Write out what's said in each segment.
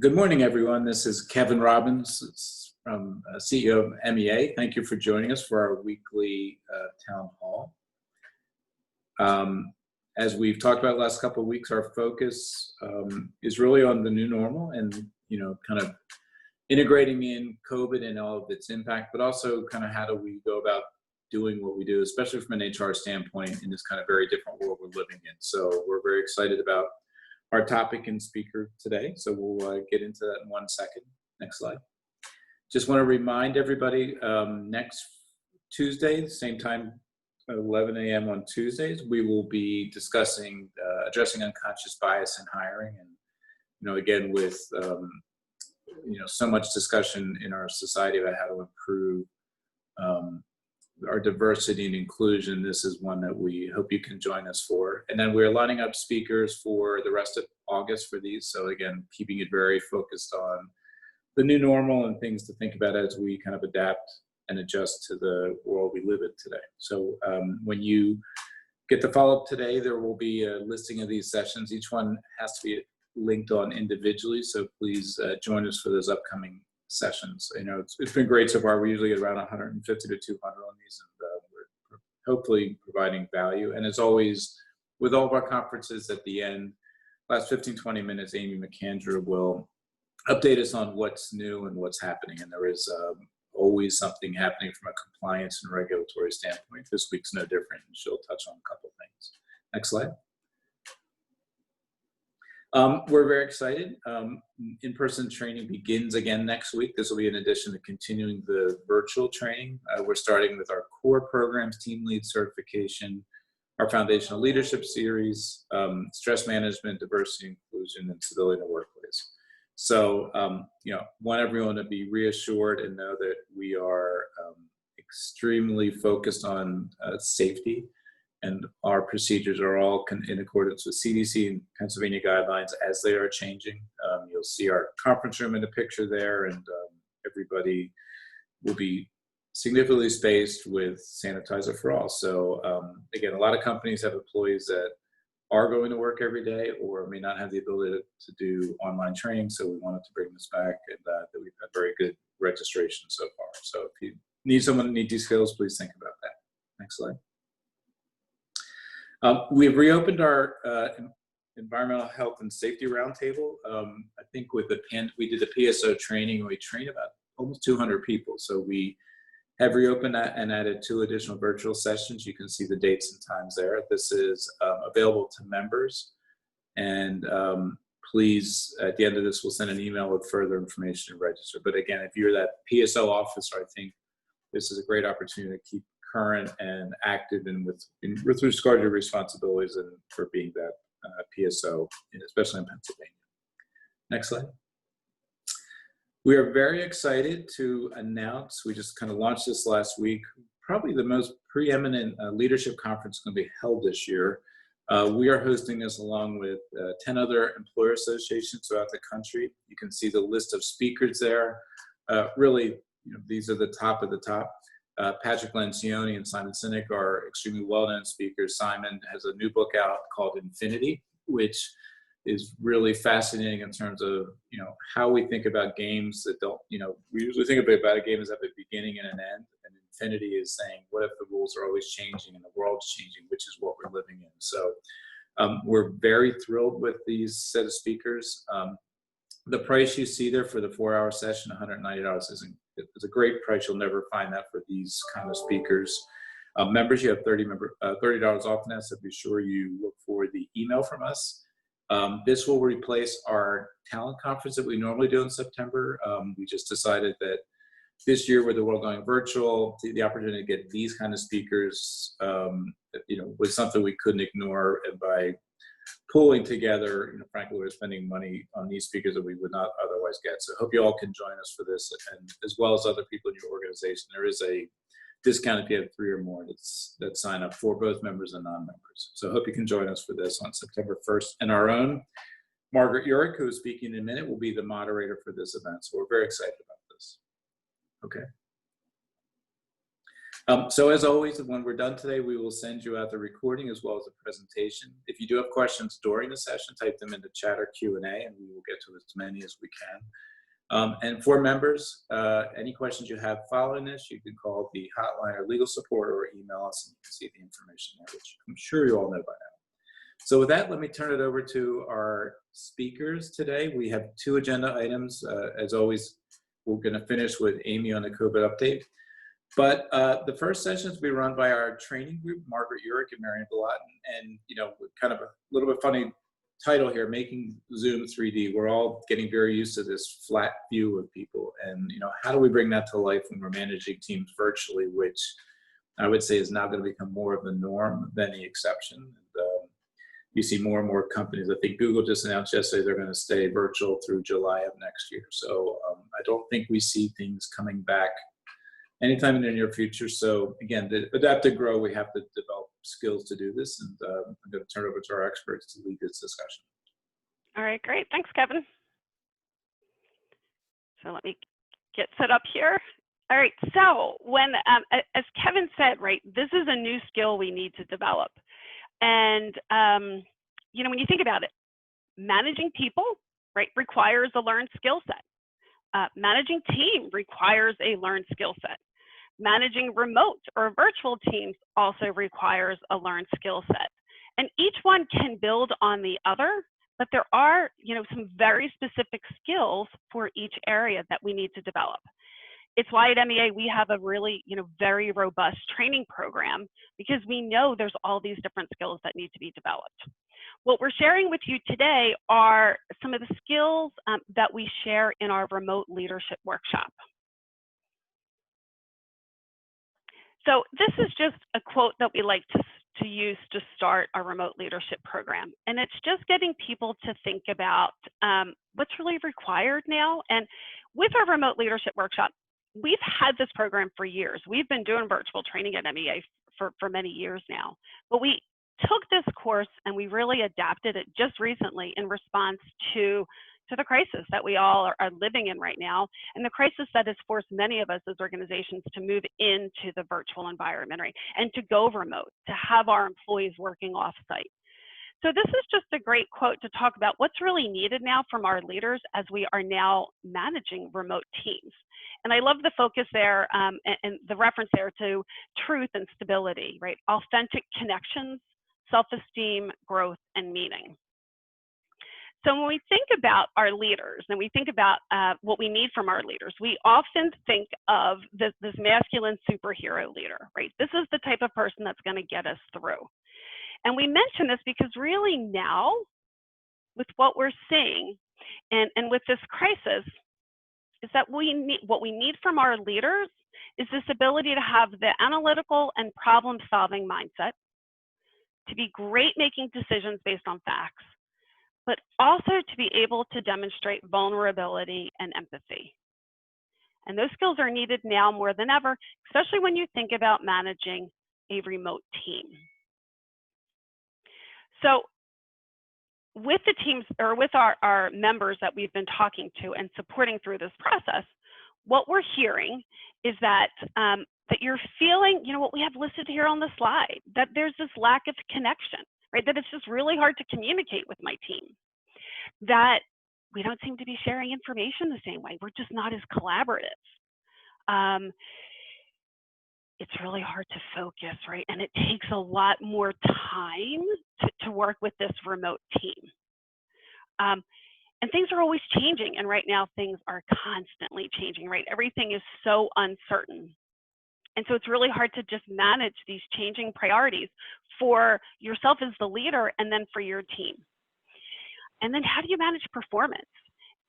Good morning, everyone. This is Kevin Robbins from CEO of MEA. Thank you for joining us for our weekly town hall. As we've talked about the last couple of weeks, our focus is really on the new normal and, kind of integrating in COVID and all of its impact, but also kind of how do we go about doing what we do, especially from an HR standpoint in this kind of very different world we're living in. So we're very excited about our topic and speaker today. So we'll get into that in 1 second. Next slide. Just want to remind everybody, next Tuesday, same time, 11 a.m. on Tuesdays, we will be discussing, addressing unconscious bias in hiring. And, again, with, so much discussion in our society about how to improve our diversity and inclusion, this is one that we hope you can join us for. And then we're lining up speakers for the rest of August for these. So again, keeping it very focused on the new normal and things to think about as we kind of adapt and adjust to the world we live in today. So when you get the follow-up today, there will be a listing of these sessions. Each one has to be linked on individually. So please join us for those upcoming sessions. It's been great so far. We usually get around 150 to 200 on these, and we're hopefully providing value. And as always, with all of our conferences at the end, last 15-20 minutes, Amy McAndrew will update us on what's new and what's happening. And there is always something happening from a compliance and regulatory standpoint. This week's no different, and she'll touch on a couple things. Next slide. We're very excited. In-person training begins again next week. This will be in addition to continuing the virtual training. We're starting with our core programs, team lead certification, our foundational leadership series, stress management, diversity, inclusion, and civility in the workplace. So, want everyone to be reassured and know that we are extremely focused on safety. And our procedures are all in accordance with CDC and Pennsylvania guidelines as they are changing. You'll see our conference room in the picture there, and everybody will be significantly spaced with sanitizer for all. So again, a lot of companies have employees that are going to work every day or may not have the ability to do online training. So we wanted to bring this back, and that we've had very good registration so far. So if you need someone to need these skills, please think about that. Next slide. We've reopened our environmental health and safety roundtable. I think with we did the PSO training, and we trained about almost 200 people. So we have reopened that and added 2 additional virtual sessions. You can see the dates and times there. This is available to members. And please, at the end of this, we'll send an email with further information to register. But again, if you're that PSO officer, I think this is a great opportunity to keep current and active and with regard to your responsibilities and for being that PSO, especially in Pennsylvania. Next slide. We are very excited to announce, we just kind of launched this last week, probably the most preeminent leadership conference going to be held this year. We are hosting this along with 10 other employer associations throughout the country. You can see the list of speakers there. Really, these are the top of the top. Patrick Lencioni and Simon Sinek are extremely well-known speakers. Simon has a new book out called Infinity, which is really fascinating in terms of, how we think about games that don't, we usually think about a game as at the beginning and an end. And Infinity is saying, what if the rules are always changing and the world's changing, which is what we're living in. So we're very thrilled with these set of speakers. The price you see there for the 4-hour session, $190, it's a great price. You'll never find that for these kind of speakers. Members, you have $30 off now, so be sure you look for the email from us. This will replace our talent conference that we normally do in September. We just decided that this year, with the world going virtual, the opportunity to get these kind of speakers, was something we couldn't ignore. And by pulling together, frankly, we're spending money on these speakers that we would not otherwise get. So I hope you all can join us for this, and as well as other people in your organization. There is a discount if you have 3 or more that sign up for both members and non-members. So I hope you can join us for this on September 1st. And our own Margaret Urick, who is speaking in a minute, will be the moderator for this event. So we're very excited about this. Okay. So as always, when we're done today, we will send you out the recording as well as the presentation. If you do have questions during the session, type them in the chat or Q&A, and we will get to as many as we can. And for members, any questions you have following this, you can call the hotline or legal support or email us, and you can see the information there, which I'm sure you all know by now. So with that, let me turn it over to our speakers today. We have 2 agenda items. As always, we're going to finish with Amy on the COVID update. But the first sessions will be run by our training group, Margaret Urich and Marion Belatten. And, you know, kind of a little bit funny title here, Making Zoom 3D. We're all getting very used to this flat view of people. And, you know, how do we bring that to life when we're managing teams virtually, which I would say is now going to become more of the norm than the exception. And, you see more and more companies. I think Google just announced yesterday they're going to stay virtual through July of next year. So I don't think we see things coming back anytime in the near future. So again, to adapt to grow, we have to develop skills to do this. And I'm going to turn it over to our experts to lead this discussion. All right, great. Thanks, Kevin. So let me get set up here. All right, so when, as Kevin said, right, this is a new skill we need to develop. And, you know, when you think about it, managing people, right, requires a learned skill set. Managing team requires a learned skill set. Managing remote or virtual teams also requires a learned skill set. And each one can build on the other, but there are, you know, some very specific skills for each area that we need to develop. It's why at MEA we have a really, you know, very robust training program, because we know there's all these different skills that need to be developed. What we're sharing with you today are some of the skills that we share in our remote leadership workshop. So this is just a quote that we like to use to start our remote leadership program. And it's just getting people to think about what's really required now. And with our remote leadership workshop, we've had this program for years. We've been doing virtual training at MEA for many years now. But we took this course and we really adapted it just recently in response to the crisis that we all are living in right now, and the crisis that has forced many of us as organizations to move into the virtual environment, right, and to go remote, to have our employees working off-site. So this is just a great quote to talk about what's really needed now from our leaders as we are now managing remote teams. And I love the focus there and the reference there to truth and stability, right? Authentic connections, self-esteem, growth, and meaning. So when we think about our leaders and we think about what we need from our leaders, we often think of this masculine superhero leader, right? This is the type of person that's going to get us through. And we mention this because really now, with what we're seeing and with this crisis, is that what we need from our leaders is this ability to have the analytical and problem-solving mindset, to be great making decisions based on facts, but also to be able to demonstrate vulnerability and empathy. And those skills are needed now more than ever, especially when you think about managing a remote team. So with the teams, or with our members that we've been talking to and supporting through this process, what we're hearing is that that you're feeling, you know, what we have listed here on the slide, that there's this lack of connection, right? That it's just really hard to communicate with my team, that we don't seem to be sharing information the same way. We're just not as collaborative. It's really hard to focus, right? And it takes a lot more time to work with this remote team. And things are always changing. And right now, things are constantly changing, right? Everything is so uncertain. And so it's really hard to just manage these changing priorities for yourself as the leader and then for your team. And then how do you manage performance?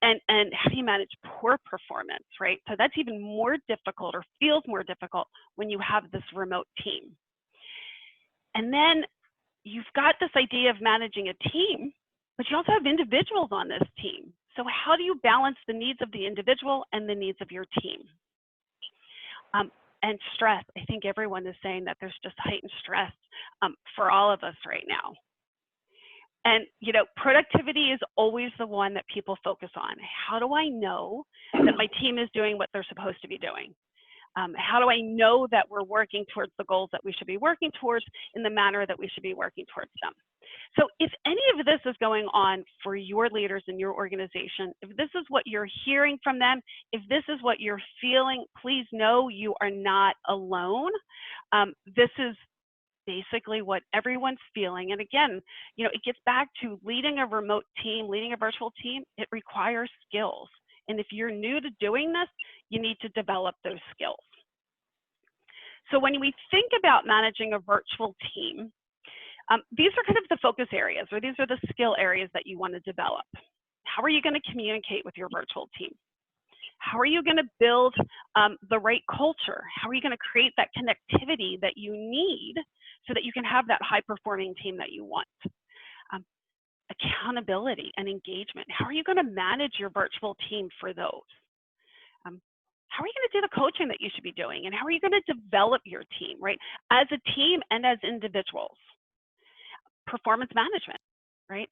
And how do you manage poor performance, right? So that's even more difficult, or feels more difficult, when you have this remote team. And then you've got this idea of managing a team, but you also have individuals on this team. So how do you balance the needs of the individual and the needs of your team? And stress, I think everyone is saying that there's just heightened stress for all of us right now. And, you know, productivity is always the one that people focus on. How do I know that my team is doing what they're supposed to be doing? How do I know that we're working towards the goals that we should be working towards in the manner that we should be working towards them? So if any of this is going on for your leaders in your organization, if this is what you're hearing from them, if this is what you're feeling, please know you are not alone. This is basically what everyone's feeling. And again, it gets back to leading a remote team, leading a virtual team. It requires skills. And if you're new to doing this, you need to develop those skills. So when we think about managing a virtual team, these are kind of the focus areas, or these are the skill areas that you want to develop. How are you going to communicate with your virtual team? How are you going to build the right culture? How are you going to create that connectivity that you need so that you can have that high-performing team that you want? Accountability and engagement. How are you going to manage your virtual team for those? How are you going to do the coaching that you should be doing? And how are you going to develop your team, right? As a team and as individuals. Performance management, right?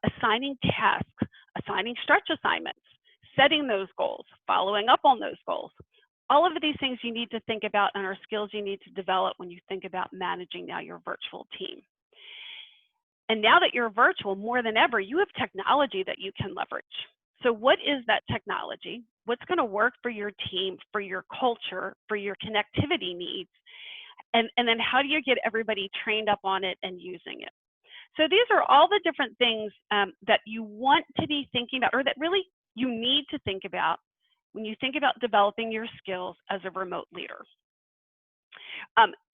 Assigning tasks, assigning stretch assignments, setting those goals, following up on those goals. All of these things you need to think about and are skills you need to develop when you think about managing now your virtual team. And now that you're virtual, more than ever, you have technology that you can leverage. So what is that technology? What's going to work for your team, for your culture, for your connectivity needs? And then how do you get everybody trained up on it and using it? So these are all the different things that you want to be thinking about, or that really you need to think about when you think about developing your skills as a remote leader.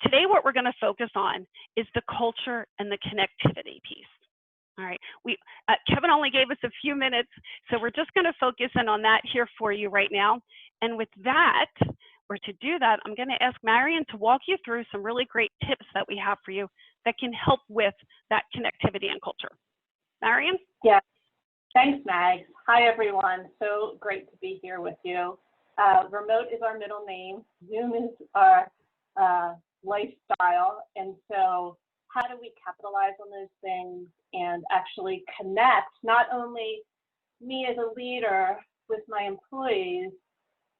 Today, what we're going to focus on is the culture and the connectivity piece. All right, Kevin only gave us a few minutes, so we're just going to focus in on that here for you right now. And with that, or to do that, I'm going to ask Marion to walk you through some really great tips that we have for you that can help with that connectivity and culture. Marion? Yeah, thanks, Mag. Hi, everyone. So great to be here with you. Remote is our middle name. Zoom is our lifestyle. And so how do we capitalize on those things and actually connect not only me as a leader with my employees,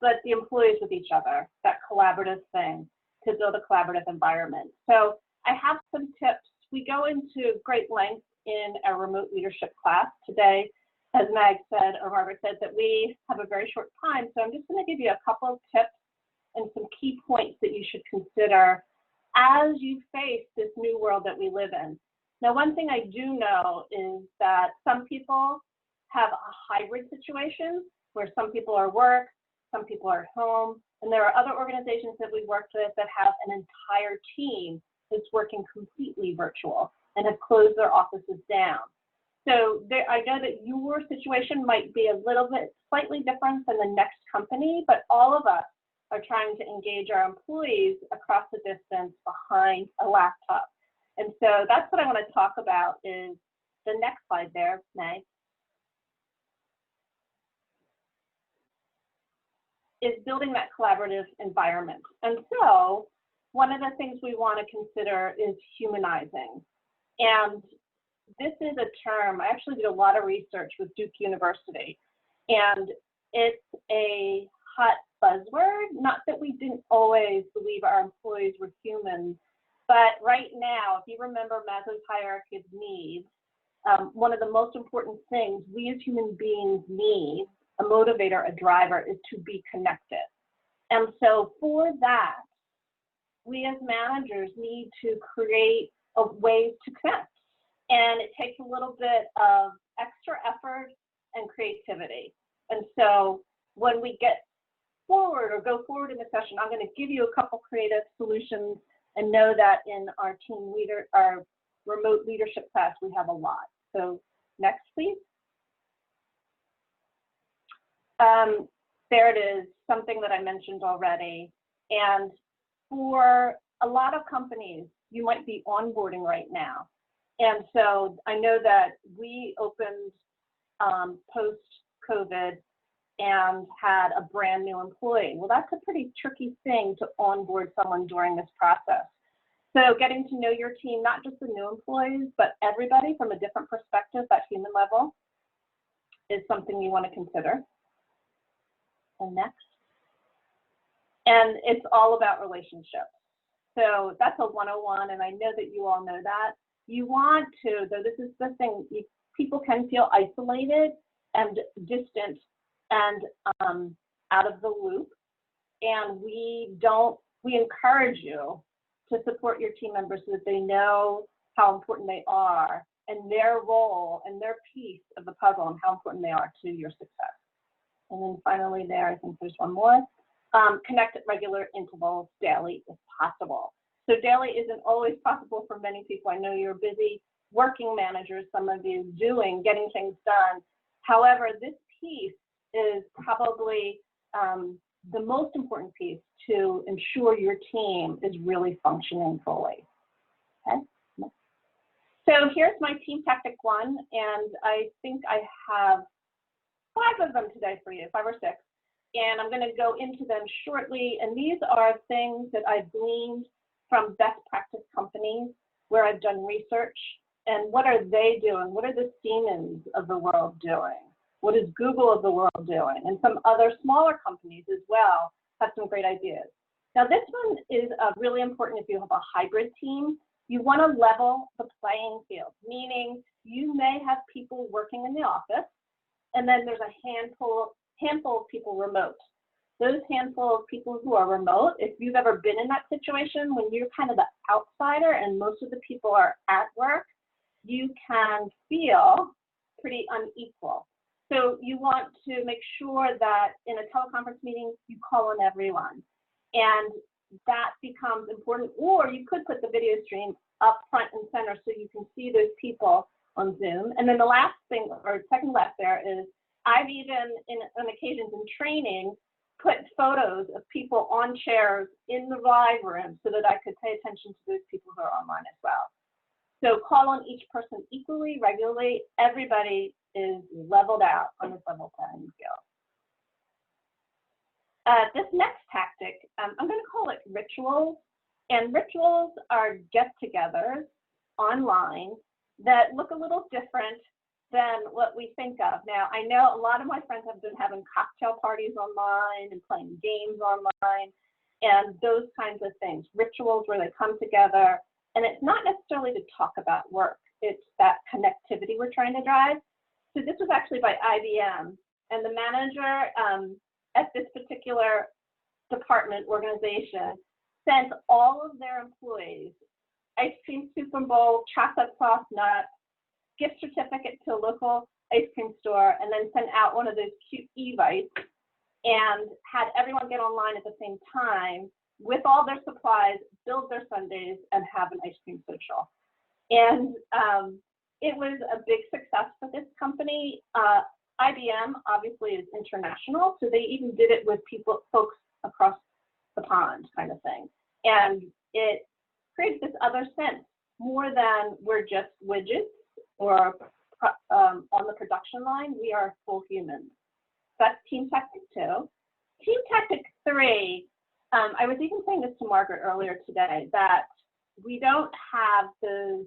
but the employees with each other, that collaborative thing to build a collaborative environment. So I have some tips. We go into great length in our remote leadership class today, as Mag said, or Margaret said, that we have a very short time. So I'm just going to give you a couple of tips and some key points that you should consider as you face this new world that we live in. Now, one thing I do know is that some people have a hybrid situation where some people are at work, some people are at home, and there are other organizations that we've worked with that have an entire team that's working completely virtual and have closed their offices down. So I know that your situation might be a little bit slightly different than the next company, but all of us are trying to engage our employees across the distance behind a laptop. And so that's what I want to talk about is the next slide there, Meg, is building that collaborative environment. And so one of the things we want to consider is humanizing. And this is a term, I actually did a lot of research with Duke University, and it's a hot buzzword. Not that we didn't always believe our employees were human, but right now, if you remember Maslow's hierarchy of needs, one of the most important things we as human beings need, a motivator, a driver, is to be connected. And so for that, we as managers need to create ways to connect. And it takes a little bit of extra effort and creativity. And so when we get forward or go forward in the session, I'm going to give you a couple creative solutions and know that in our our remote leadership class, we have a lot. So next, please. There it is, something that I mentioned already. And for a lot of companies, you might be onboarding right now. And so I know that we opened post-COVID and had a brand new employee. Well, that's a pretty tricky thing to onboard someone during this process. So getting to know your team, not just the new employees, but everybody from a different perspective, that human level, is something you want to consider. And next. And it's all about relationships. So that's a 101, and I know that you all know that. You want to, though this is the thing, people can feel isolated and distant and out of the loop. And we encourage you to support your team members so that they know how important they are and their role and their piece of the puzzle and how important they are to your success. And then finally there, I think there's one more. Connect at regular intervals daily if possible. So daily isn't always possible for many people. I know you're busy working managers, some of you getting things done. However, this piece is probably the most important piece to ensure your team is really functioning fully. Okay. So here's my team tactic 1, and I think I have 5 of them today for you, 5 or 6. And I'm going to go into them shortly. And these are things that I've gleaned from best practice companies where I've done research. And what are they doing? What are the Siemens of the world doing? What is Google of the world doing? And some other smaller companies as well have some great ideas. Now, this one is really important if you have a hybrid team. You want to level the playing field, meaning you may have people working in the office, and then there's a handful of people remote. Those handful of people who are remote, if you've ever been in that situation when you're kind of the outsider and most of the people are at work, you can feel pretty unequal. So you want to make sure that in a teleconference meeting, you call on everyone. And that becomes important. Or you could put the video stream up front and center so you can see those people on Zoom. And then the last thing, or second left there, is I've even, on occasions in training, put photos of people on chairs in the live room so that I could pay attention to those people who are online as well. So call on each person equally, regularly. Everybody is leveled out on this level playing field. This next tactic, I'm going to call it rituals. And rituals are get-togethers online that look a little different than what we think of. Now, I know a lot of my friends have been having cocktail parties online and playing games online and those kinds of things, rituals where they come together. And it's not necessarily to talk about work. It's that connectivity we're trying to drive. So this was actually by IBM. And the manager at this particular department organization sent all of their employees ice cream Super Bowl, chocolate sauce nut, gift certificate to a local ice cream store, and then sent out one of those cute e-bites and had everyone get online at the same time with all their supplies, build their Sundays, and have an ice cream social. And it was a big success for this company. IBM obviously is international, so they even did it with folks across the pond kind of thing. And it creates this other sense, more than we're just widgets or on the production line, we are full humans. That's team tactic 2. Team tactic 3, I was even saying this to Margaret earlier today, that we don't have those,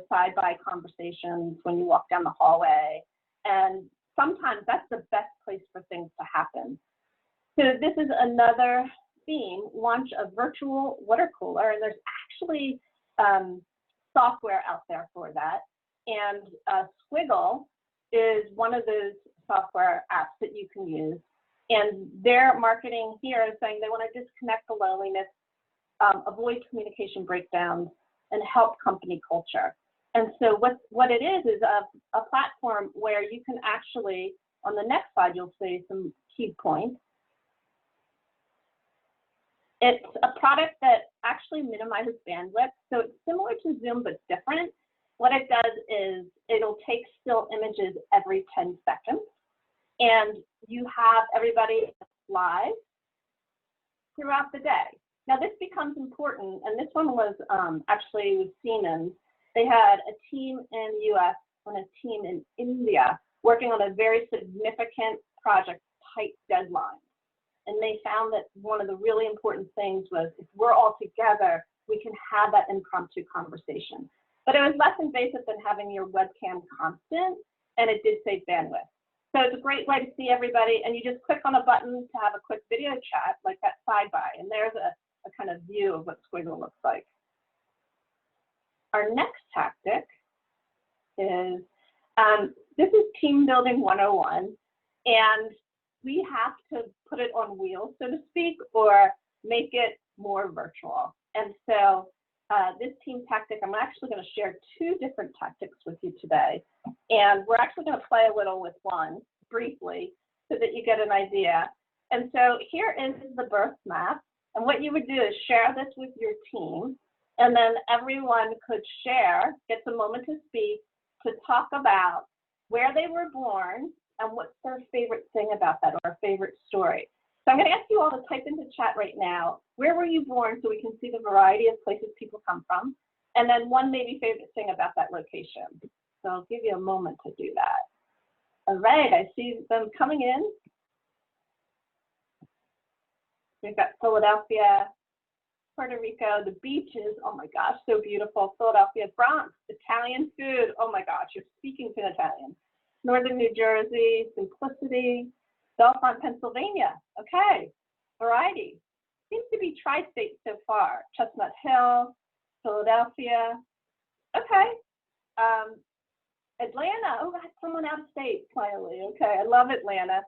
side-by conversations when you walk down the hallway. And sometimes that's the best place for things to happen. So this is another theme, launch a virtual water cooler, and there's actually software out there for that. And Squiggle is one of those software apps that you can use. And their marketing here is saying they want to disconnect the loneliness, avoid communication breakdowns, and help company culture. And so what it is a platform where you can actually, on the next slide, you'll see some key points. It's a product that actually minimizes bandwidth. So it's similar to Zoom, but different. What it does is it'll take still images every 10 seconds. And you have everybody live throughout the day. Now this becomes important, and this one was actually with Siemens. They had a team in the US and a team in India working on a very significant project, tight deadline. And they found that one of the really important things was if we're all together, we can have that impromptu conversation. But it was less invasive than having your webcam constant, and it did save bandwidth. So it's a great way to see everybody, and you just click on a button to have a quick video chat like that side by, and there's a kind of view of what Squiggle looks like. Our next tactic is, this is team building 101, and we have to put it on wheels, so to speak, or make it more virtual. And so this team tactic, I'm actually going to share 2 different tactics with you today. And we're actually going to play a little with one briefly so that you get an idea. And so here is the birth map. And what you would do is share this with your team. And then everyone could share, gets a moment to speak, to talk about where they were born and what's their favorite thing about that, or a favorite story. So I'm going to ask you all to type into chat right now, where were you born, so we can see the variety of places people come from, and then one maybe favorite thing about that location. So I'll give you a moment to do that. All right, I see them coming in. We've got Philadelphia, Puerto Rico, the beaches, oh my gosh, so beautiful. Philadelphia, Bronx, Italian food, oh my gosh, you're speaking to Italian. Northern New Jersey, simplicity. Belfont, Pennsylvania, okay, variety. Seems to be tri-state so far. Chestnut Hill, Philadelphia, okay. Atlanta, oh, that's someone out of state, finally, okay, I love Atlanta.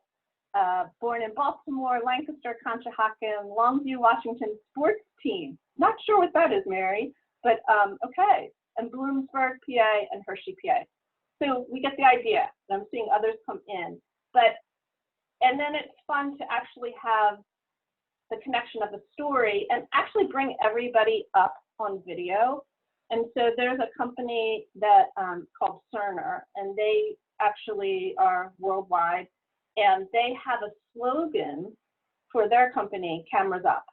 Born in Baltimore, Lancaster, Conshohocken, Longview, Washington, sports team. Not sure what that is, Mary, but okay. And Bloomsburg, PA, and Hershey, PA. So we get the idea, and I'm seeing others come in. And then it's fun to actually have the connection of the story and actually bring everybody up on video. And so there's a company that called Cerner, and they actually are worldwide, and they have a slogan for their company, cameras up.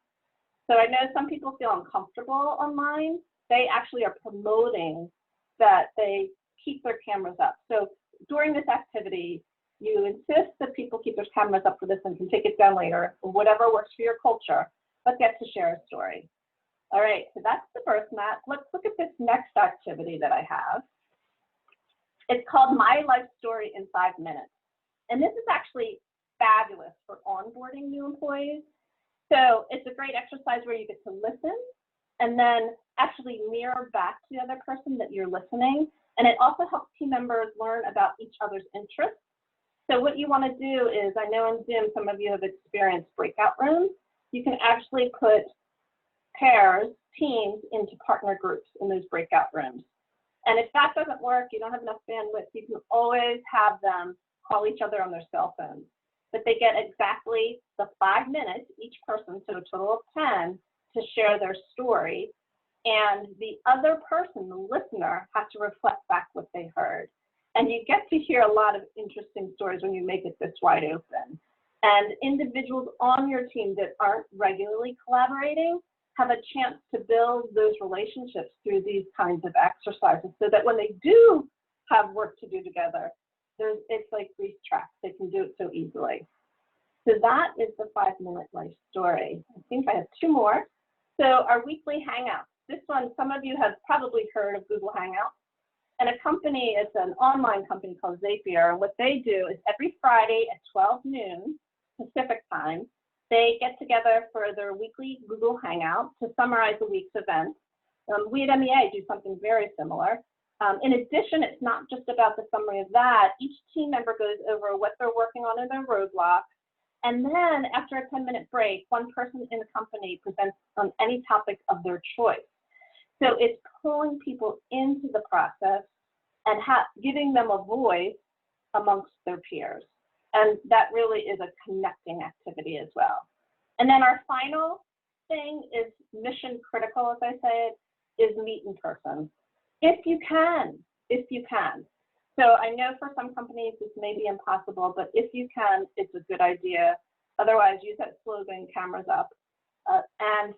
So I know some people feel uncomfortable online. They actually are promoting that they keep their cameras up. So during this activity, you insist that people keep their cameras up for this and can take it down later, or whatever works for your culture, but get to share a story. All right, so that's the birth map. Let's look at this next activity that I have. It's called My Life Story in 5 Minutes. And this is actually fabulous for onboarding new employees. So it's a great exercise where you get to listen and then actually mirror back to the other person that you're listening. And it also helps team members learn about each other's interests. So what you want to do is, I know in Zoom, some of you have experienced breakout rooms. You can actually put pairs, teams, into partner groups in those breakout rooms. And if that doesn't work, you don't have enough bandwidth, you can always have them call each other on their cell phones. But they get exactly the 5 minutes, each person, so a total of 10, to share their story. And the other person, the listener, has to reflect back what they heard. And you get to hear a lot of interesting stories when you make it this wide open. And individuals on your team that aren't regularly collaborating have a chance to build those relationships through these kinds of exercises, so that when they do have work to do together, it's like grease traps. They can do it so easily. So that is the 5-minute life story. I think I have 2 more. So our weekly Hangouts. This one, some of you have probably heard of Google Hangouts. And a company, it's an online company called Zapier, and what they do is every Friday at 12 noon Pacific time, they get together for their weekly Google Hangout to summarize the week's events. We at MEA do something very similar. In addition, it's not just about the summary of that. Each team member goes over what they're working on in their roadblocks, and then after a 10-minute break, one person in the company presents on any topic of their choice. So it's pulling people into the process and giving them a voice amongst their peers. And that really is a connecting activity as well. And then our final thing is mission critical, as I say it, is meet in person. If you can, if you can. So I know for some companies this may be impossible, but if you can, it's a good idea. Otherwise, use that slogan, cameras up. And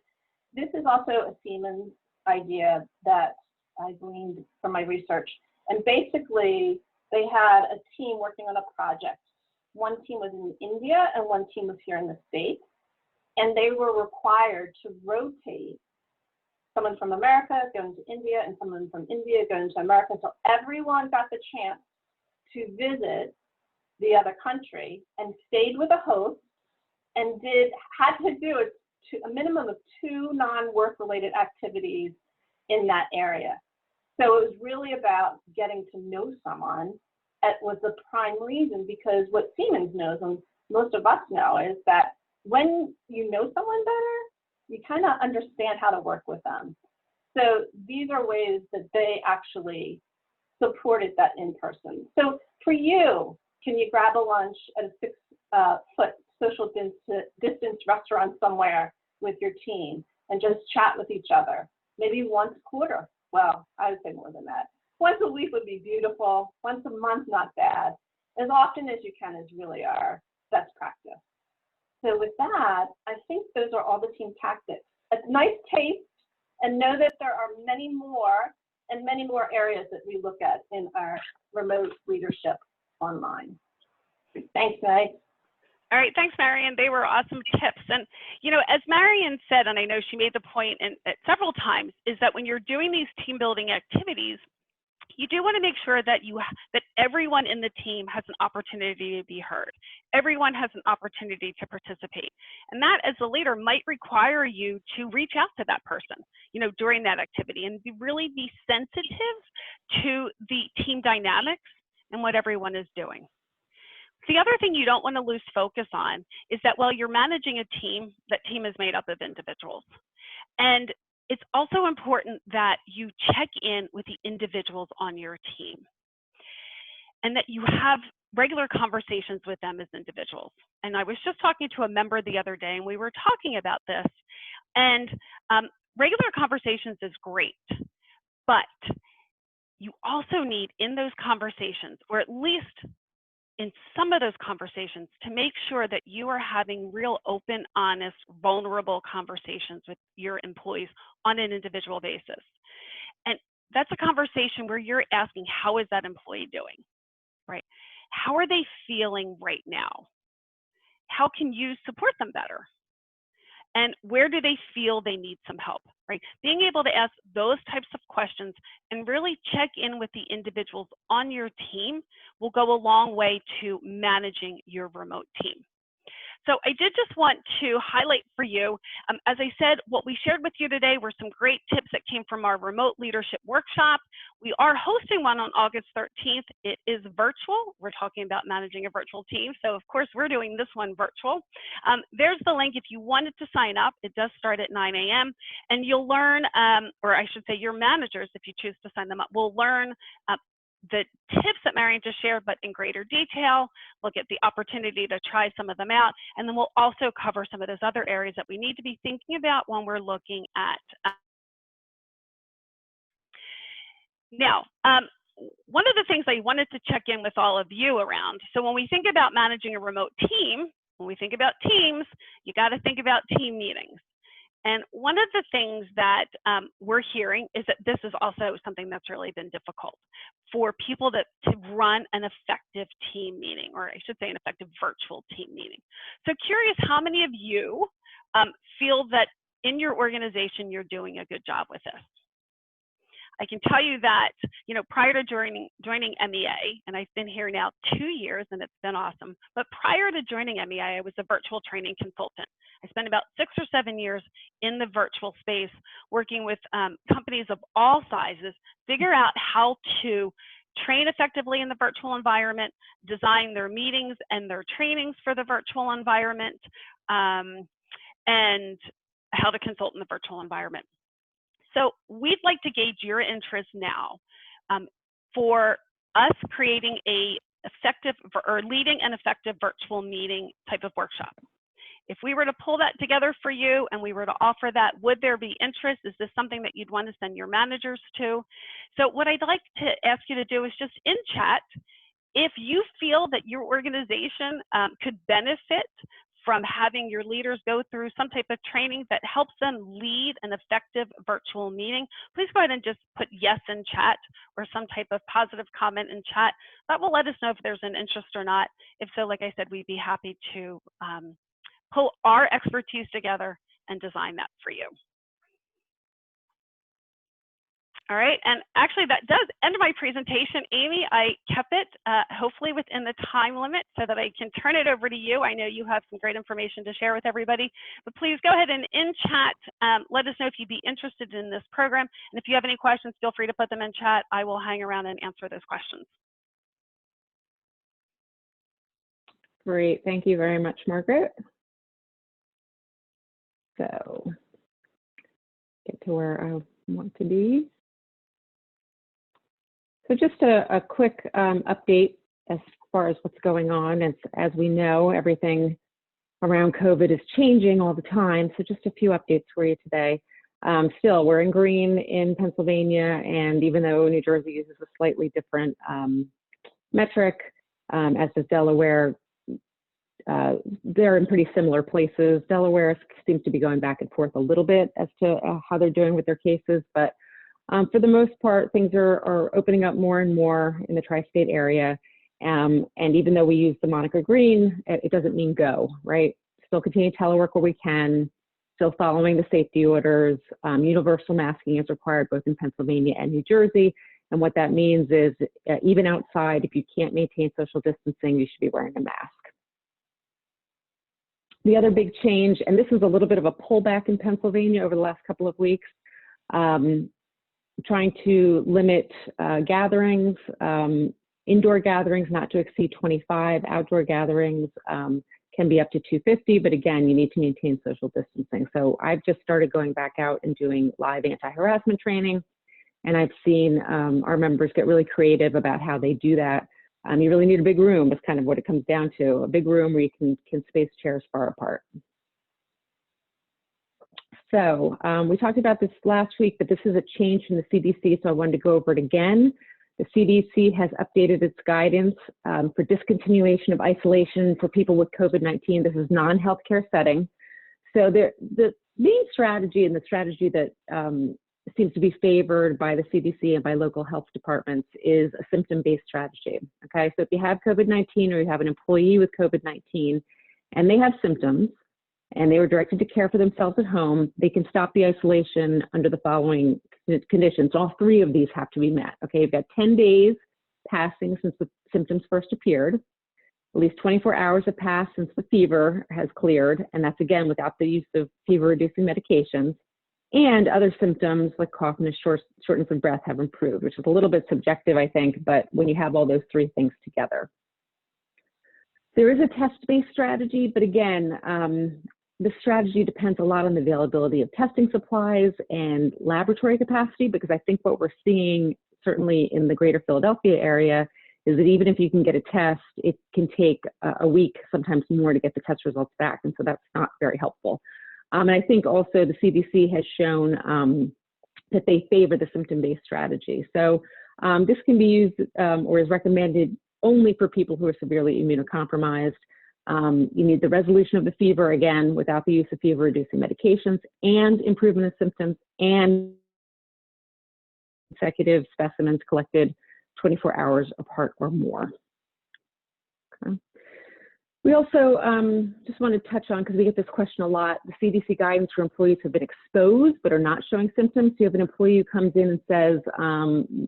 this is also a Siemens idea that I gleaned from my research. And basically, they had a team working on a project. One team was in India and one team was here in the States. And they were required to rotate someone from America going to India and someone from India going to America. So everyone got the chance to visit the other country and stayed with a host and had to do a minimum of 2 non-work related activities in that area. So it was really about getting to know someone. It was the prime reason, because what Siemens knows, and most of us know, is that when you know someone better, you kind of understand how to work with them. So these are ways that they actually supported that in person. So for you, can you grab a lunch at a 6-foot social distance restaurant somewhere with your team and just chat with each other? Maybe once a quarter. Well, I would say more than that. Once a week would be beautiful. Once a month, not bad. As often as you can is really our best practice. So with that, I think those are all the team tactics. A nice taste, and know that there are many more areas that we look at in our remote leadership online. Thanks, Meg. All right, thanks, Marion. They were awesome tips. And, you know, as Marion said, and I know she made the point several times, is that when you're doing these team building activities, you do want to make sure that that everyone in the team has an opportunity to be heard. Everyone has an opportunity to participate. And that, as a leader, might require you to reach out to that person, you know, during that activity, and really be sensitive to the team dynamics and what everyone is doing. The other thing you don't want to lose focus on is that while you're managing a team, that team is made up of individuals. And it's also important that you check in with the individuals on your team and that you have regular conversations with them as individuals. And I was just talking to a member the other day, and we were talking about this. And regular conversations is great, but you also need in those conversations, or at least in some of those conversations, to make sure that you are having real open, honest, vulnerable conversations with your employees on an individual basis. And that's a conversation where you're asking, how is that employee doing, right? How are they feeling right now? How can you support them better? And where do they feel they need some help, right? Being able to ask those types of questions and really check in with the individuals on your team will go a long way to managing your remote team. So I did just want to highlight for you, as I said, what we shared with you today were some great tips that came from our remote leadership workshop. We are hosting one on August 13th. It is virtual. We're talking about managing a virtual team. So of course, we're doing this one virtual. There's the link if you wanted to sign up. It does start at 9 a.m. and you'll learn, or I should say your managers, if you choose to sign them up, will learn the tips that Marion just shared, but in greater detail. We'll get the opportunity to try some of them out, and then we'll also cover some of those other areas that we need to be thinking about when we're looking at. Now, one of the things I wanted to check in with all of you around, so when we think about managing a remote team, when we think about teams, you got to think about team meetings. And one of the things that we're hearing is that this is also something that's really been difficult for people to run an effective team meeting, or I should say an effective virtual team meeting. So curious how many of you feel that in your organization you're doing a good job with this. I can tell you that, you know, prior to joining MEA, and I've been here now 2 years and it's been awesome, but prior to joining MEA, I was a virtual training consultant. I spent about 6 or 7 years in the virtual space working with companies of all sizes, figure out how to train effectively in the virtual environment, design their meetings and their trainings for the virtual environment, and how to consult in the virtual environment. So we'd like to gauge your interest now for us creating a effective or leading an effective virtual meeting type of workshop. If we were to pull that together for you and we were to offer that, would there be interest? Is this something that you'd want to send your managers to? So what I'd like to ask you to do is just in chat, if you feel that your organization could benefit from having your leaders go through some type of training that helps them lead an effective virtual meeting, please go ahead and just put yes in chat or some type of positive comment in chat. That will let us know if there's an interest or not. If so, like I said, we'd be happy to pull our expertise together and design that for you. All right, and actually that does end my presentation. Amy, I kept it hopefully within the time limit so that I can turn it over to you. I know you have some great information to share with everybody, but please go ahead and in chat, let us know if you'd be interested in this program. And if you have any questions, feel free to put them in chat. I will hang around and answer those questions. Great, thank you very much, Margaret. So, get to where I want to be. So just a quick update as far as what's going on. As we know, everything around COVID is changing all the time. So just a few updates for you today. Still, we're in green in Pennsylvania, and even though New Jersey uses a slightly different metric, as does Delaware, they're in pretty similar places. Delaware seems to be going back and forth a little bit as to how they're doing with their cases, but for the most part, things are opening up more and more in the tri-state area. And even though we use the moniker green, it doesn't mean go, right? Still continue telework where we can, still following the safety orders. Universal masking is required both in Pennsylvania and New Jersey. And what that means is even outside, if you can't maintain social distancing, you should be wearing a mask. The other big change, and this is a little bit of a pullback in Pennsylvania over the last couple of weeks, trying to limit gatherings, indoor gatherings not to exceed 25, outdoor gatherings can be up to 250, but again, you need to maintain social distancing. So I've just started going back out and doing live anti-harassment training, and I've seen our members get really creative about how they do that. You really need a big room, is kind of what it comes down to, a big room where you can space chairs far apart. So we talked about this last week, but this is a change from the CDC, so I wanted to go over it again. The CDC has updated its guidance for discontinuation of isolation for people with COVID-19. This is non-healthcare setting. So the main strategy, and the strategy that seems to be favored by the CDC and by local health departments, is a symptom-based strategy. Okay, so if you have COVID-19 or you have an employee with COVID-19 and they have symptoms, and they were directed to care for themselves at home, they can stop the isolation under the following conditions. All three of these have to be met. Okay, you've got 10 days passing since the symptoms first appeared. At least 24 hours have passed since the fever has cleared, and that's again without the use of fever-reducing medications. And other symptoms like cough and shortness of breath have improved, which is a little bit subjective, I think, but when you have all those three things together. There is a test-based strategy, but again, the strategy depends a lot on the availability of testing supplies and laboratory capacity, because I think what we're seeing, certainly in the greater Philadelphia area, is that even if you can get a test, it can take a week, sometimes more, to get the test results back, and so that's not very helpful. And I think also the CDC has shown that they favor the symptom-based strategy. So this can be used or is recommended only for people who are severely immunocompromised. You need the resolution of the fever, again, without the use of fever-reducing medications, and improvement of symptoms, and consecutive specimens collected 24 hours apart or more. Okay. We also just want to touch on, because we get this question a lot, the CDC guidance for employees who have been exposed but are not showing symptoms. So you have an employee who comes in and says,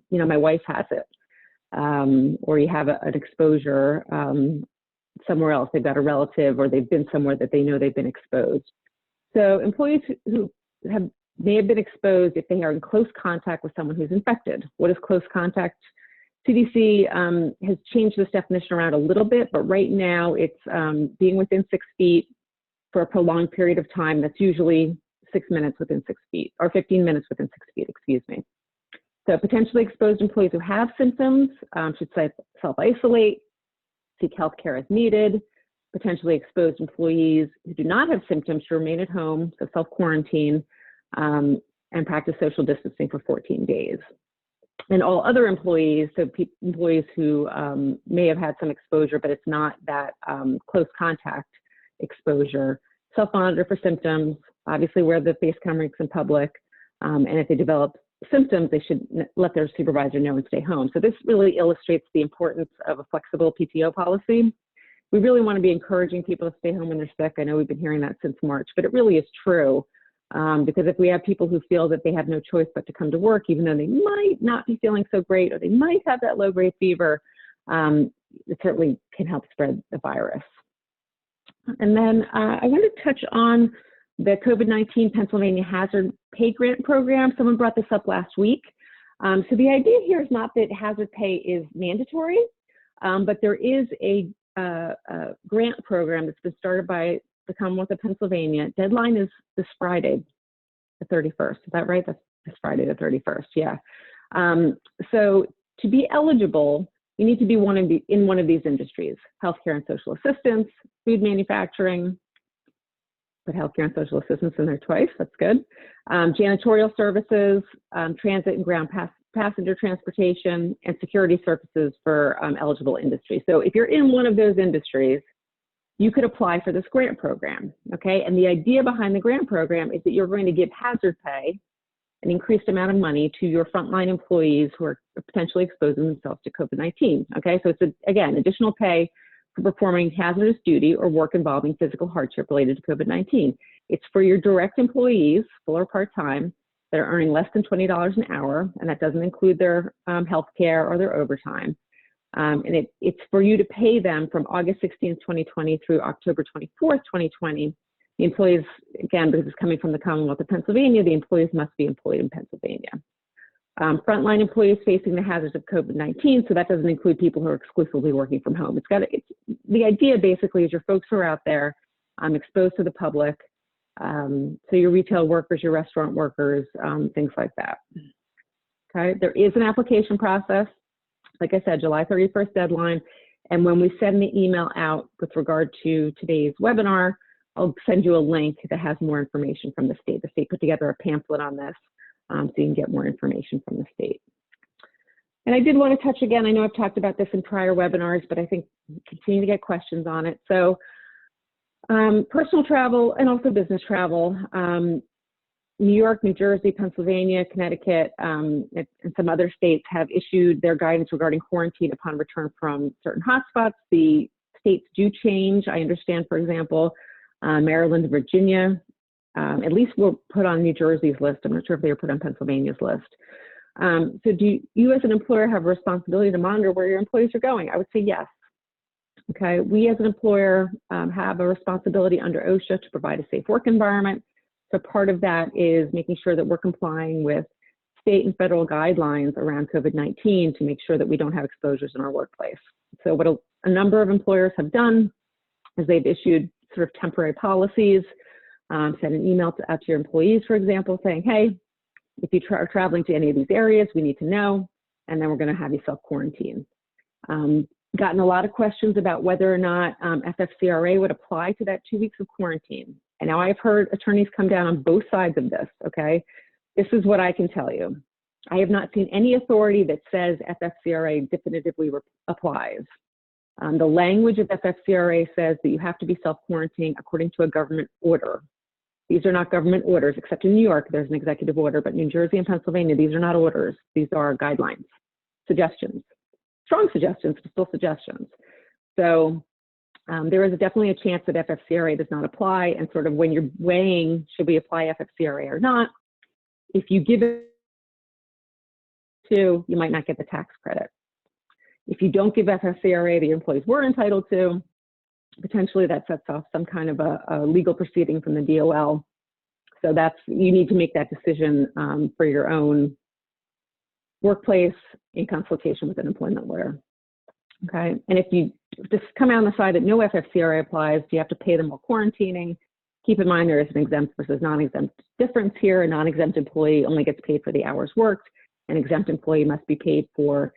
you know, my wife has it, or you have an exposure somewhere else. They've got a relative, or they've been somewhere that they know they've been exposed. So employees who may have been exposed if they are in close contact with someone who's infected. What is close contact? CDC has changed this definition around a little bit, but right now it's being within 6 feet for a prolonged period of time. That's usually 6 minutes within 6 feet, or 15 minutes within 6 feet, excuse me. So potentially exposed employees who have symptoms should self-isolate, seek health care as needed. Potentially exposed employees who do not have symptoms should remain at home, so self-quarantine, and practice social distancing for 14 days. And all other employees, so employees who may have had some exposure, but it's not that close contact exposure, self-monitor for symptoms, obviously wear the face coverings in public, and if they develop symptoms, they should let their supervisor know and stay home. So this really illustrates the importance of a flexible PTO policy. We really want to be encouraging people to stay home when they're sick. I know we've been hearing that since March, but it really is true. Because if we have people who feel that they have no choice but to come to work, even though they might not be feeling so great or they might have that low-grade fever, it certainly can help spread the virus. And then I want to touch on the COVID-19 Pennsylvania Hazard Pay Grant Program. Someone brought this up last week. So the idea here is not that hazard pay is mandatory, but there is a grant program that's been started by the Commonwealth of Pennsylvania. Deadline is this Friday, the 31st. Is that right? That's this Friday, the 31st. Yeah. So to be eligible, you need to be in one of these industries: healthcare and social assistance, food manufacturing. Put healthcare and social assistance in there twice. That's good. Janitorial services, transit and ground passenger transportation, and security services for eligible industries. So if you're in one of those industries, you could apply for this grant program, okay? And the idea behind the grant program is that you're going to give hazard pay, an increased amount of money, to your frontline employees who are potentially exposing themselves to COVID-19, okay? So it's, again, additional pay for performing hazardous duty or work involving physical hardship related to COVID-19. It's for your direct employees, full or part-time, that are earning less than $20 an hour, and that doesn't include their health care or their overtime. And it's for you to pay them from August 16th, 2020 through October 24th, 2020. The employees, again, because it's coming from the Commonwealth of Pennsylvania, the employees must be employed in Pennsylvania. Frontline employees facing the hazards of COVID-19, so that doesn't include people who are exclusively working from home. The idea basically is your folks who are out there exposed to the public, so your retail workers, your restaurant workers, things like that. Okay, there is an application process. Like I said, July 31st deadline, and when we send the email out with regard to today's webinar, I'll send you a link that has more information from the state. The state put together a pamphlet on this, so you can get more information from the state. And I did want to touch again, I know I've talked about this in prior webinars, but I think we continue to get questions on it. So personal travel and also business travel, New York, New Jersey, Pennsylvania, Connecticut, and some other states have issued their guidance regarding quarantine upon return from certain hotspots. The states do change. I understand, for example, Maryland and Virginia, at least were put on New Jersey's list. I'm not sure if they were put on Pennsylvania's list. So do you as an employer have a responsibility to monitor where your employees are going? I would say yes. Okay, we as an employer have a responsibility under OSHA to provide a safe work environment. So part of that is making sure that we're complying with state and federal guidelines around COVID-19 to make sure that we don't have exposures in our workplace. So what a number of employers have done is they've issued sort of temporary policies, sent an email out to your employees, for example, saying, hey, if you are traveling to any of these areas, we need to know, and then we're going to have you self-quarantine. Gotten a lot of questions about whether or not FFCRA would apply to that 2 weeks of quarantine. And now I've heard attorneys come down on both sides of this, okay? This is what I can tell you. I have not seen any authority that says FFCRA definitively applies. The language of FFCRA says that you have to be self-quarantining according to a government order. These are not government orders, except in New York, there's an executive order, but New Jersey and Pennsylvania, these are not orders. These are guidelines, suggestions, strong suggestions, but still suggestions. So there is definitely a chance that FFCRA does not apply, and sort of when you're weighing, should we apply FFCRA or not, if you give it to, you might not get the tax credit. If you don't give FFCRA that your employees were entitled to, potentially that sets off some kind of a legal proceeding from the DOL. So you need to make that decision for your own workplace in consultation with an employment lawyer. Okay, and if you just come out on the side that no FFCRA applies, you have to pay them while quarantining. Keep in mind there is an exempt versus non-exempt difference here. A non-exempt employee only gets paid for the hours worked. An exempt employee must be paid for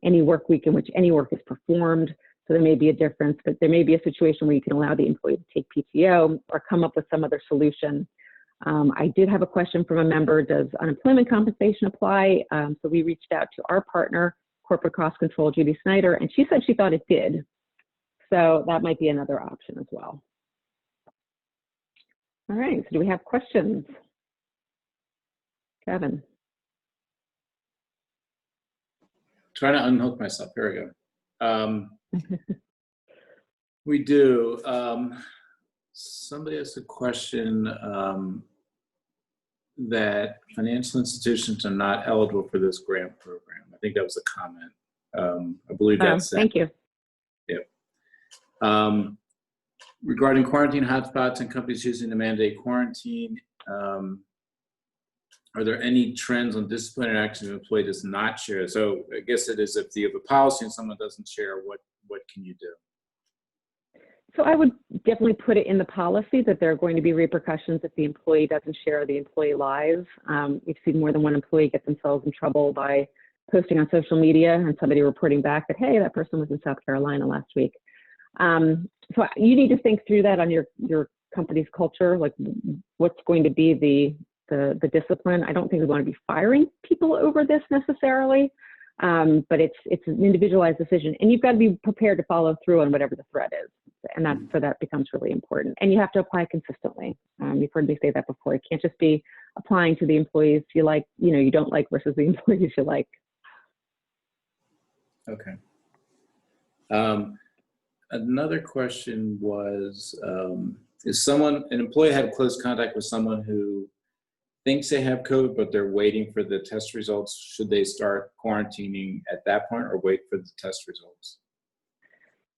any work week in which any work is performed. So there may be a difference, but there may be a situation where you can allow the employee to take PTO or come up with some other solution. I did have a question from a member, does unemployment compensation apply? So we reached out to our partner, Corporate Cost Control, Judy Snyder, and she said she thought it did. So that might be another option as well. All right, so do we have questions? Kevin. Trying to unhook myself, here we go. We do. Somebody asked a question. that financial institutions are not eligible for this grant program. I think that was a comment. I believe that's Thank you. Yep. Regarding quarantine hotspots and companies choosing to mandate quarantine, are there any trends on disciplinary action if an employee does not share? So I guess it is if you have a policy and someone doesn't share, what can you do? So I would definitely put it in the policy that there are going to be repercussions if the employee doesn't share the employee lives. We've seen more than one employee get themselves in trouble by posting on social media and somebody reporting back that, hey, that person was in South Carolina last week. So you need to think through that on your company's culture, like what's going to be the discipline. I don't think we want to be firing people over this necessarily, but it's an individualized decision, and you've got to be prepared to follow through on whatever the threat is, and that becomes really important. And you have to apply consistently. You've heard me say that before. It can't just be applying to the employees you like, you don't like versus the employees you like. Okay. Another question was, is an employee had close contact with someone who thinks they have COVID, but they're waiting for the test results? Should they start quarantining at that point or wait for the test results?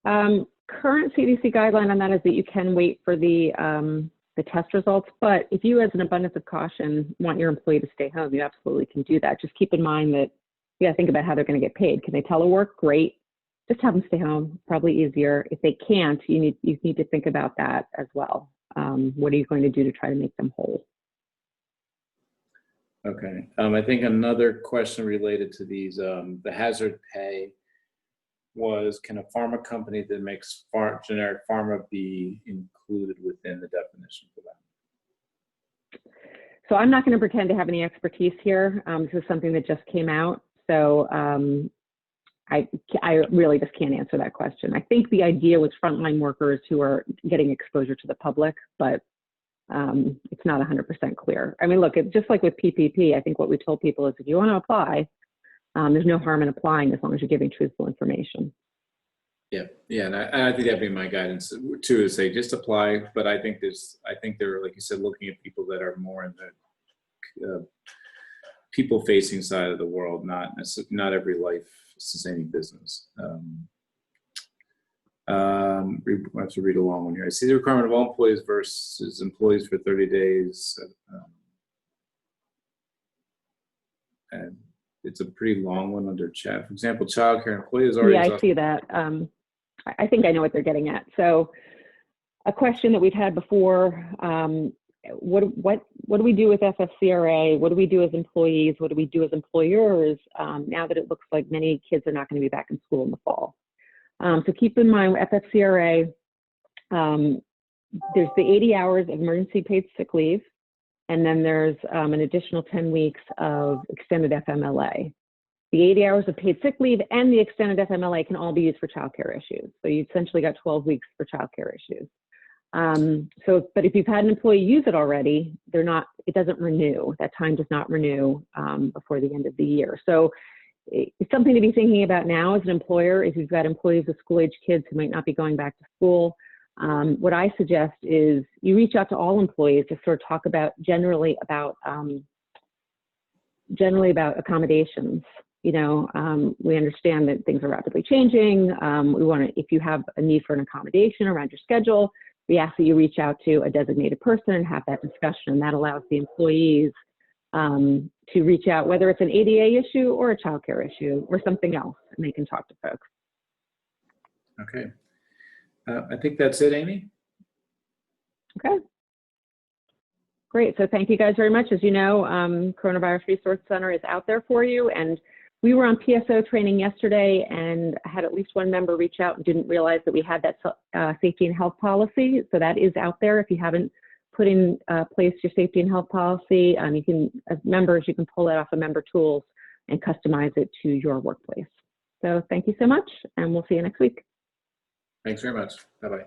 Current CDC guideline on that is that you can wait for the test results, but if you, as an abundance of caution, want your employee to stay home, you absolutely can do that. Just keep in mind that you got to think about how they're going to get paid. Can they telework? Great. Just have them stay home, probably easier. If they can't, you need to think about that as well. What are you going to do to try to make them whole? Okay. I think another question related to these, the hazard pay was, can a pharma company that makes generic pharma be included within the definition for that? So I'm not going to pretend to have any expertise here. This is something that just came out. So I really just can't answer that question. I think the idea was frontline workers who are getting exposure to the public, but it's not 100% clear. I mean, look, it's just like with PPP. I think what we told people is if you want to apply, there's no harm in applying as long as you're giving truthful information. Yeah, and I think that'd be my guidance too, is say just apply. But I think they're, like you said, looking at people that are more in the people-facing side of the world, not every life-sustaining business. I have to read a long one here. I see the requirement of all employees versus employees for 30 days. And it's a pretty long one under chat. For example, childcare employees already. Yeah, I see that. I think I know what they're getting at. So a question that we've had before, what do we do with FFCRA? What do we do as employees? What do we do as employers now that it looks like many kids are not going to be back in school in the fall? So keep in mind FFCRA, there's the 80 hours of emergency paid sick leave, and then there's an additional 10 weeks of extended FMLA. The 80 hours of paid sick leave and the extended FMLA can all be used for childcare issues. So you essentially got 12 weeks for childcare issues. But if you've had an employee use it already, it doesn't renew. That time does not renew before the end of the year. So it's something to be thinking about now as an employer. If you've got employees with school-age kids who might not be going back to school, what I suggest is you reach out to all employees to sort of talk about generally about accommodations. We understand that things are rapidly changing. If you have a need for an accommodation around your schedule, we ask that you reach out to a designated person and have that discussion. That allows the employees to reach out, whether it's an ADA issue or a childcare issue or something else, and they can talk to folks. Okay. I think that's it, Amy. Okay. Great. So thank you guys very much. As you know, Coronavirus Resource Center is out there for you. And we were on PSO training yesterday and had at least one member reach out and didn't realize that we had that safety and health policy. So that is out there. If you haven't put in place your safety and health policy, you can, as members, you can pull that off of member tools and customize it to your workplace. So thank you so much, and we'll see you next week. Thanks very much. Bye-bye.